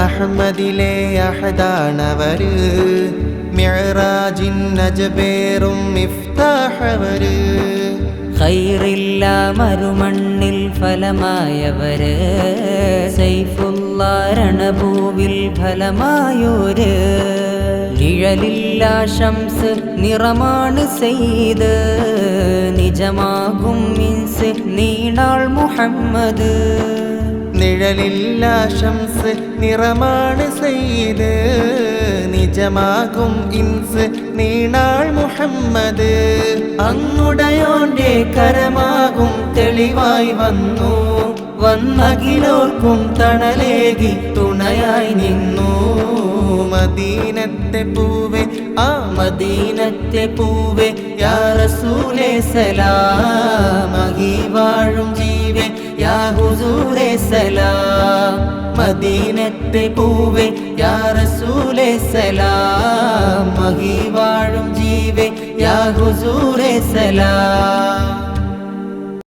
അഹ്മദിലെ അഹദാണവര്, മിഅ്റാജിൻ നജബേറും മിഫ്താഹവര്. ഖൈറില്ല മരുമണ്ണിൽ ഫലമായവര്, സൈഫുള്ള രണഭൂവിൽ ഫലമായോര്. നിഴലില്ല ശംസ് നിറമാണ് സെയ്ത്, നിജമാകും മിൻസ് നീണാൾ മുഹമ്മദ്. നിഴലില്ല ശംസ് നിറമാണ് സെയ്ത്, നിജമാകും ഇൻസ് നീണാൾ മുഹമ്മദ്. അങ്ങുടയോന്റെ കരമാകും തെളിവായി വന്നു, വന്നകിലോർക്കും തണലേകി തുണയായി നിന്നു. മദീനത്തെ പൂവേ ആ മദീനത്തെ പൂവേ യാ റസൂലേ സലാം. മഹി വാഴും ജീവേ യാ ഹുസൂരേ സലാം. മദീനത്തെ പൂവേ യാ റസൂലേ സലാം. മഹി വാഴും ജീവേ യാ ഹുസൂരേ സലാം.